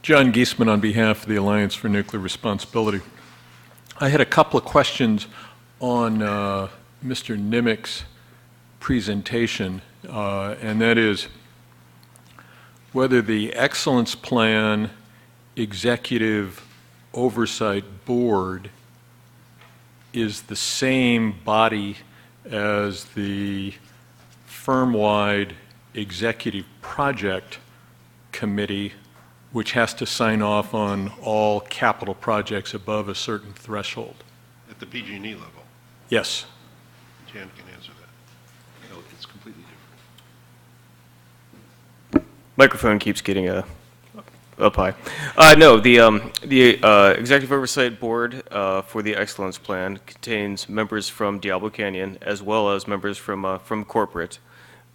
John Giesman on behalf of the Alliance for Nuclear Responsibility. I had a couple of questions on Mr. Nimick's presentation, and that is whether the Excellence Plan Executive Oversight Board is the same body as the firm-wide Executive Project Committee, which has to sign off on all capital projects above a certain threshold. At the PG&E level? Yes. Jan can answer that. No, it's completely different. Microphone keeps getting up high. No, the Executive Oversight Board for the Excellence Plan contains members from Diablo Canyon as well as members from corporate,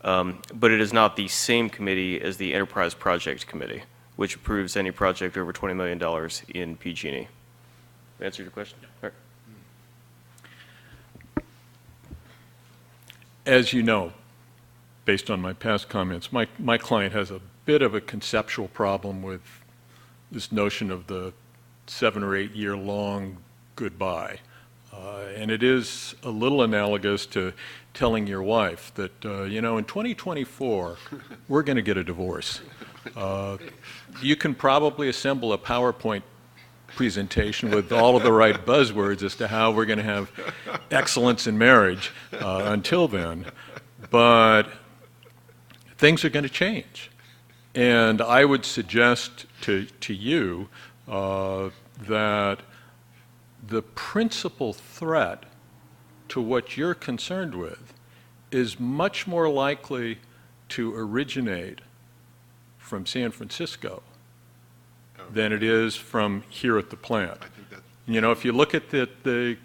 but it is not the same committee as the Enterprise Project Committee, which approves any project over $20 million in PG&E. Answer your question? Yeah. Right. As you know, based on my past comments, my client has a bit of a conceptual problem with this notion of the 7 or 8 year long goodbye. And it is a little analogous to telling your wife that, you know, in 2024, we're going to get a divorce. You can probably assemble a PowerPoint presentation with all of the right buzzwords as to how we're going to have excellence in marriage until then, but things are going to change. And I would suggest to you that the principal threat to what you're concerned with is much more likely to originate from San Francisco than it is from here at the plant. You know, if you look at the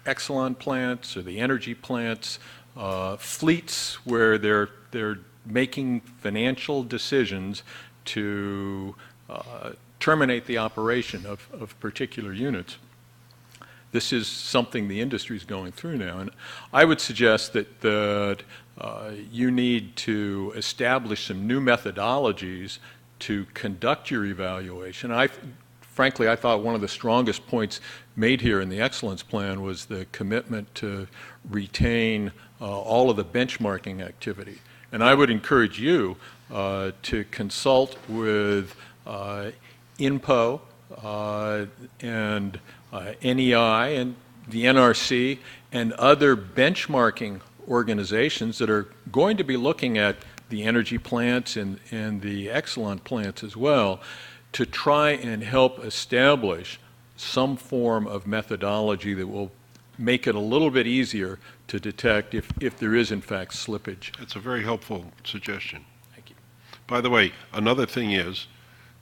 Exelon plants or the energy plants, fleets where they're making financial decisions to terminate the operation of particular units. This is something the industry is going through now, and I would suggest that you need to establish some new methodologies to conduct your evaluation. Frankly, I thought one of the strongest points made here in the Excellence Plan was the commitment to retain all of the benchmarking activity. And I would encourage you to consult with INPO and NEI and the NRC and other benchmarking organizations that are going to be looking at the energy plants and the Exelon plants as well to try and help establish some form of methodology that will make it a little bit easier to detect if there is in fact slippage. It's a very helpful suggestion. Thank you. By the way, another thing is,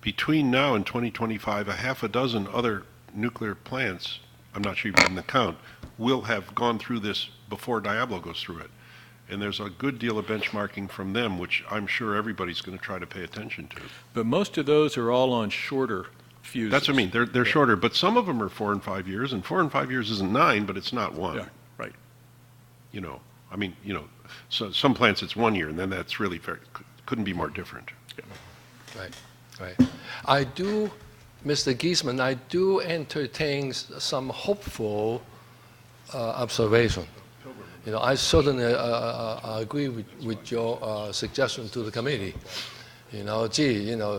between now and 2025, a half a dozen other nuclear plants, I'm not sure you've done the count, will have gone through this before Diablo goes through it. And there's a good deal of benchmarking from them, which I'm sure everybody's going to try to pay attention to. But most of those are all on shorter fuses. That's what I mean. They're shorter, but some of them are 4 and 5 years, and 4 and 5 years isn't 9, but it's not 1. Yeah, right. You know, I mean, you know, so some plants it's 1 year, and then that's really fair. Couldn't be more different. Yeah. Right. I do, Mr. Giesman, I do entertain some hopeful observation. You know, I certainly agree with your suggestion to the committee. You know,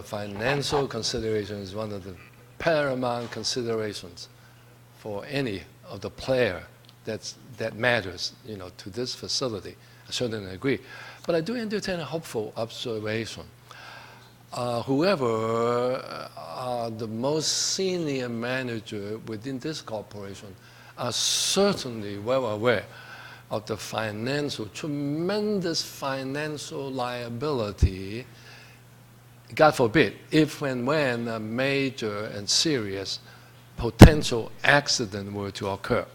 financial consideration is one of the paramount considerations for any of the player that matters, you know, to this facility. I certainly agree. But I do entertain a hopeful observation. Whoever the most senior manager within this corporation are certainly well aware of the tremendous financial liability, God forbid, if and when a major and serious potential accident were to occur.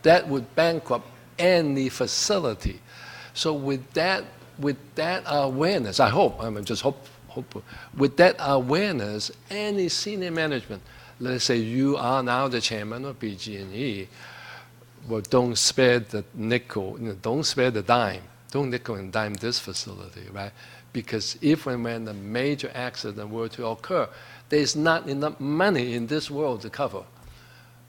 That would bankrupt any facility. So with that awareness, I hope, I'm just hopeful, with that awareness, any senior management, let's say you are now the chairman of PG&E, well, don't spare the nickel, you know, don't spare the dime. Don't nickel and dime this facility, right? because if and when a major accident were to occur, there's not enough money in this world to cover.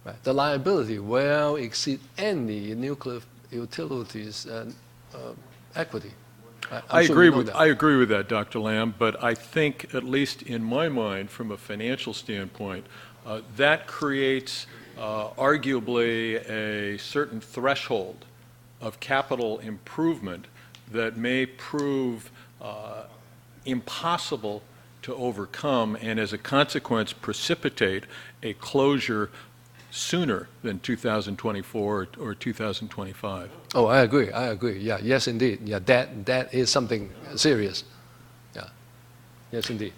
Right? The liability well exceed any nuclear utilities equity. I'm sure you know that. I agree with that, Dr. Lamb, but I think, at least in my mind, from a financial standpoint, that creates arguably a certain threshold of capital improvement that may prove impossible to overcome, and as a consequence precipitate a closure sooner than 2024 or 2025. Oh, I agree. Yeah, yes, indeed. Yeah, that is something serious. Yeah, yes, indeed.